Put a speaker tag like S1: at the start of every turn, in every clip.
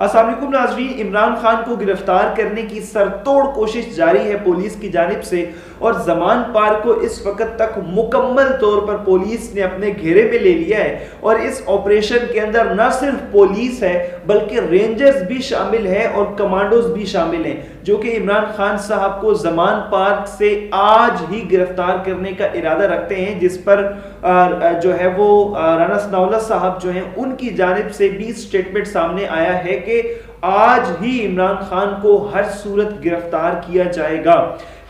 S1: अस्सलाम वालेकुम नाज़रीन, इमरान खान को गिरफ्तार करने की सरतोड़ कोशिश जारी है पुलिस की जानिब से और ज़मान पार्क को इस वक्त तक मुकम्मल तौर पर पुलिस ने अपने घेरे में ले लिया है। और इस ऑपरेशन के अंदर न सिर्फ पुलिस है बल्कि रेंजर्स भी शामिल है और कमांडोज भी शामिल हैं, जो कि इमरान खान साहब को ज़मान पार्क से आज ही गिरफ्तार करने का इरादा रखते हैं, जिस पर जो है वो राना सनाउल्लाह साहब जो हैं उनकी जानिब से भी स्टेटमेंट सामने आया है कि आज ही इमरान खान को हर सूरत गिरफ्तार किया जाएगा।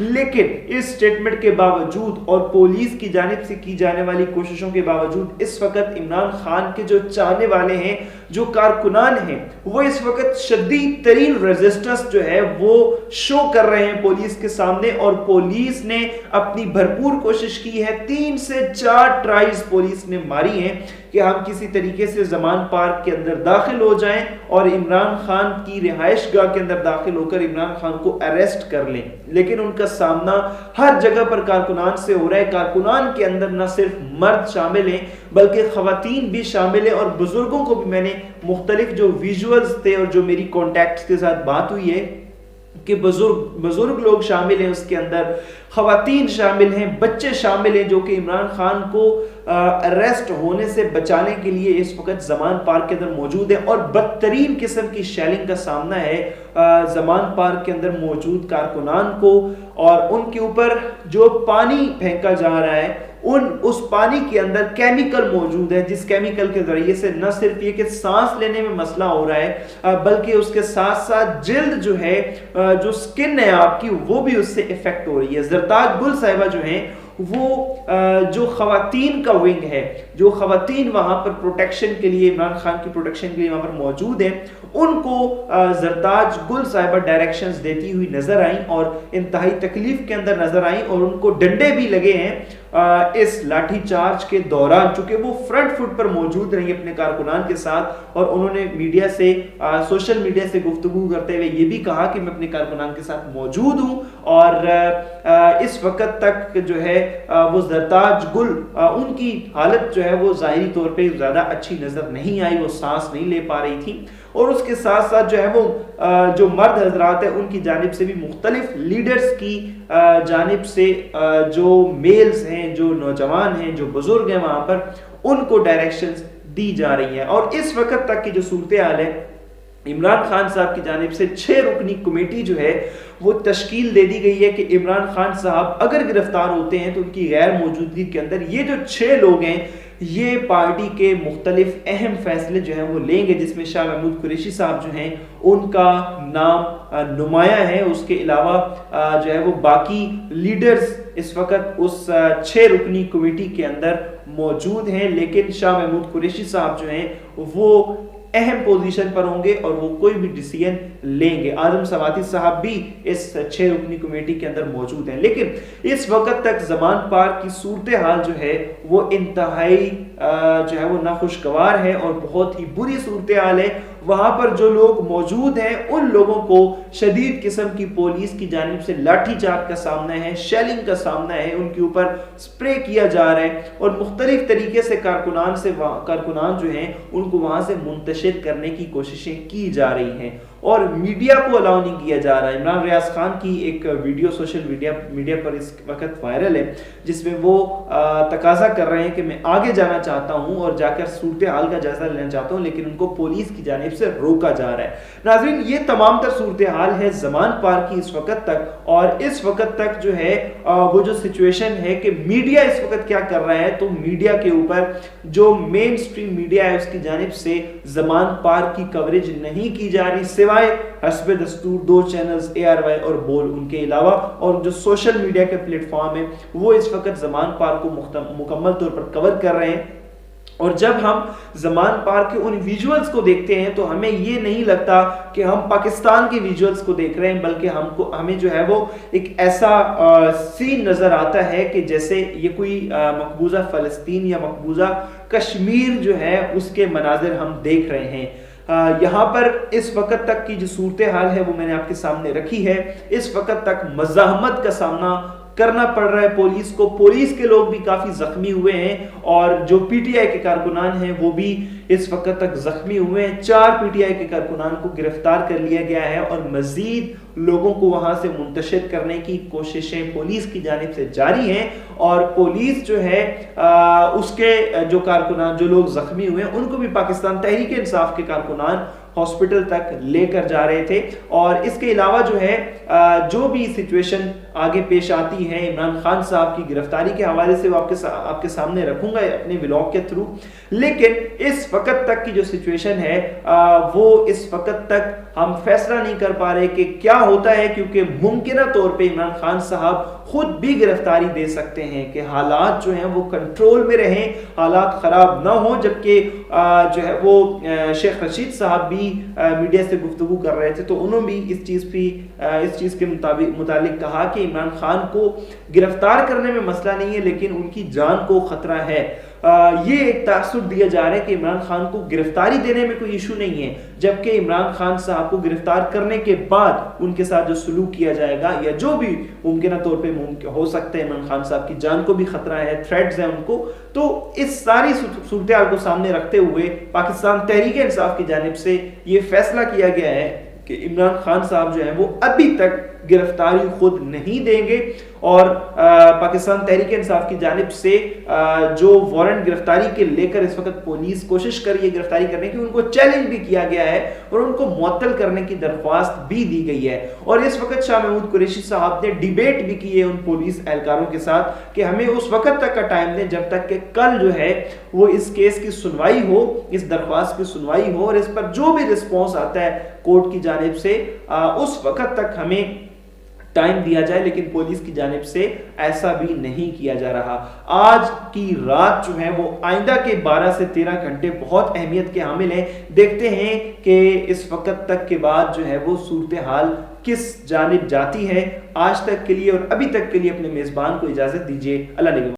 S1: लेकिन इस स्टेटमेंट के बावजूद और पुलिस की जानिब से की जाने वाली कोशिशों के बावजूद इस वक्त इमरान खान के जो चाहने वाले हैं, जो कारकुनान हैं, वो इस वक्त शदीद तरीन रेजिस्टेंस जो है वो शो कर रहे हैं पुलिस के सामने। और पुलिस ने अपनी भरपूर कोशिश की है, 3 से 4 ट्राइज पुलिस ने मारी हैं कि हम किसी तरीके से ज़मान पार्क के अंदर दाखिल हो जाएं और इमरान खान की रिहाइश गाह के अंदर दाखिल होकर इमरान खान को अरेस्ट कर लें। लेकिन उनका सामना हर जगह पर कारकुनान से हो रहा है। कारकुनान के अंदर न सिर्फ मर्द शामिल हैं बल्कि खवातीन भी शामिल हैं और बुजुर्गों को भी मैंने मुख्तलिफ जो विजुअल्स थे और जो मेरी कॉन्टैक्ट्स के साथ बात हुई है कि बुजुर्ग लोग शामिल हैं, उसके अंदर खवातीन शामिल हैं, बच्चे शामिल हैं, जो कि इमरान खान को अरेस्ट होने से बचाने के लिए इस वक्त ज़मान पार्क के अंदर मौजूद है। और बदतरीन किस्म की शेलिंग का सामना है ज़मान पार्क के अंदर मौजूद कारकुनान को। और उनके ऊपर जो पानी फेंका जा रहा है उस पानी के अंदर केमिकल मौजूद है, जिस केमिकल के जरिए से न सिर्फ ये कि सांस लेने में मसला हो रहा है बल्कि उसके साथ साथ जिल्द जो है, जो स्किन है आपकी, वो भी उससे इफेक्ट हो रही है। ज़रताज गुल साहिबा जो हैं वो जो खवातीन का विंग है, जो खवातीन वहां पर प्रोटेक्शन के लिए, इमरान खान की प्रोटेक्शन के लिए वहां पर मौजूद हैं, उनको ज़रताज गुल साहिबा डायरेक्शंस देती हुई नजर आई और इंतहाई तकलीफ के अंदर नजर आई और उनको डंडे भी लगे हैं इस लाठी चार्ज के दौरान, चूंकि वो फ्रंट फुट पर मौजूद रही अपने कारकुनान के साथ। और उन्होंने मीडिया से, सोशल मीडिया से गुफ्तगू करते हुए ये भी कहा कि मैं अपने कारकुनान के साथ मौजूद हूं और इस वक्त तक जो है वो ज़रताज गुल, उनकी हालत जो है वो ज़ाहिरी तौर पे ज़्यादा अच्छी नजर नहीं आई, वो सांस नहीं ले पा रही थी। और उसके साथ साथ जो है वो जो मर्द हजरात है उनकी जानिब से भी मुख्तलिफ लीडर्स की जानिब से जो मेल्स हैं, जो नौजवान हैं, जो बुजुर्ग हैं, वहां पर उनको डायरेक्शंस दी जा रही है। और इस वक्त तक की जो सूरत हाल है, इमरान खान साहब की जानिब से 6 रुकनी कमेटी जो है वो तश्कील दे दी गई है कि इमरान खान साहब अगर गिरफ्तार होते हैं तो उनकी गैर मौजूदगी के अंदर ये जो 6 लोग हैं ये पार्टी के मुख्तलिफ अहम फैसले जो हैं वो लेंगे, जिसमें शाह महमूद कुरैशी साहब जो हैं उनका नाम नुमाया है। उसके अलावा जो है वो बाकी लीडर्स इस वक्त उस 6 रुकनी कमेटी के अंदर मौजूद हैं, लेकिन शाह महमूद कुरैशी साहब जो हैं वो अहम पोजीशन पर होंगे और वो कोई भी डिसीजन लेंगे। आजम सवाती साहब भी इस 6 रुकनी कमेटी के अंदर मौजूद हैं। लेकिन इस वक्त तक ज़मान पार्क की सूरत हाल जो है वो इंतहाई जो है वो नाखुशगवार है और बहुत ही बुरी सूरत हाल है। वहां पर जो लोग मौजूद हैं उन लोगों को शदीद किस्म की पुलिस की जानिब से लाठीचार्ज का सामना है, शेलिंग का सामना है, उनके ऊपर स्प्रे किया जा रहा है और मुख्तलिफ तरीके से कारकुनान जो हैं उनको वहां से मुंतशिर करने की कोशिशें की जा रही हैं और मीडिया को अलाउ नहीं किया जा रहा है। इमरान रियाज खान की एक वीडियो सोशल मीडिया पर इस वक्त वायरल है, जिसमें वो तकाजा कर रहे हैं कि मैं आगे जाना चाहता हूं और जाकर सूरत हाल का जायजा लेना चाहता हूं, लेकिन उनको पुलिस की जानिब से रोका जा रहा है। नाज़रीन, ये तमाम तर सूरत हाल है ज़मान पार्क की इस वक्त तक। और इस वक्त तक जो है वो जो सिचुएशन है कि मीडिया इस वक्त क्या कर रहा है, तो मीडिया के ऊपर जो मेन स्ट्रीम मीडिया है उसकी जानिब से ज़मान पार्क की कवरेज नहीं की जा रही, सिवाय हस्बे दस्तूर 2 चैनल्स ARY और बोल, उनके अलावा और जो सोशल मीडिया के प्लेटफॉर्म है वो इस वक्त ज़मान पार्क को मुकम्मल तौर पर कवर कर रहे हैं। और जब हम ज़मान पार्क के उन विजुअल्स को देखते हैं तो हमें ये नहीं लगता कि हम पाकिस्तान के विजुअल्स को देख रहे हैं, बल्कि हमें जो है वो एक ऐसा सीन नजर आता है कि जैसे ये कोई मकबूजा फ़लस्तीन या मकबूजा कश्मीर जो है उसके मनाजिर हम देख रहे हैं। यहाँ पर इस वक्त तक की जो सूरत हाल है वो मैंने आपके सामने रखी है। इस वक्त तक मज़ाहमत का सामना करना पड़ रहा है पुलिस को। पुलिस के लोग भी काफी जख्मी हुए हैं और जो पीटीआई के कारकुनान हैं वो भी इस वक्त तक जख्मी हुए हैं। 4 पीटीआई के कारकुनान को गिरफ्तार कर लिया गया है और मजीद लोगों को वहां से मुंतशिर करने की कोशिशें पुलिस की जानिब से जारी हैं। और पुलिस जो है उसके जो कारकुनान, जो लोग जख्मी हुए हैं, उनको भी पाकिस्तान तहरीक इंसाफ के कारकुनान हॉस्पिटल तक लेकर जा रहे थे। और इसके अलावा जो है जो भी सिचुएशन आगे पेश आती है इमरान खान साहब की गिरफ्तारी के हवाले से वो आपके सामने रखूंगा अपने व्लॉग के थ्रू। लेकिन इस वक्त तक की जो सिचुएशन है वो इस वक्त तक हम फैसला नहीं कर पा रहे कि क्या होता है, क्योंकि मुमकिना तौर पे इमरान खान साहब खुद भी गिरफ्तारी दे सकते हैं कि हालात जो हैं वो कंट्रोल में रहें, हालात खराब ना हो। जबकि जो है वो शेख रशीद साहब भी मीडिया से गुफ्तगू कर रहे थे तो उन्होंने भी इस चीज के मुताबिक कहा कि इमरान खान को गिरफ्तार करने में मसला नहीं है लेकिन उनकी जान को खतरा है। ये एक तासुर दिया जा रहा है कि इमरान खान को गिरफ्तारी देने में कोई इशू नहीं है, जबकि इमरान खान साहब को गिरफ्तार करने के बाद उनके साथ जो सलूक किया जाएगा या जो भी मुमकिन तौर पे हो सकता है, इमरान खान साहब की जान को भी खतरा है, थ्रेट्स हैं उनको। तो इस सारी सूरत हाल को सामने रखते हुए पाकिस्तान तहरीक इंसाफ की जानिब से ये फैसला किया गया है कि इमरान खान साहब जो है वो अभी तक गिरफ्तारी खुद नहीं देंगे। और पाकिस्तान तहरीक इंसाफ की जानिब से जो वारंट गिरफ्तारी के लेकर इस वक्त पुलिस कोशिश कर रही है गिरफ्तारी करने की, उनको चैलेंज भी किया गया है और उनको मुअत्तल करने की दरख्वास्त भी दी गई है। और इस वक्त शाह महमूद कुरैशी साहब ने डिबेट भी की है उन पुलिस एहलकारों के साथ कि हमें उस वक्त तक का टाइम दें जब तक कि कल जो है वो इस केस की सुनवाई हो, इस दरख्वास्त की सुनवाई हो और इस पर जो भी रिस्पॉन्स आता है कोर्ट की जानिब से उस वक्त तक हमें टाइम दिया जाए। लेकिन पुलिस की जानिब से ऐसा भी नहीं किया जा रहा। आज की रात जो है वो आइंदा के 12 से 13 घंटे बहुत अहमियत के हामिल हैं। देखते हैं कि इस वक्त तक के बाद जो है वो सूरत हाल किस जानिब जाती है। आज तक के लिए और अभी तक के लिए अपने मेजबान को इजाजत दीजिए। अल्लाह निगहबान।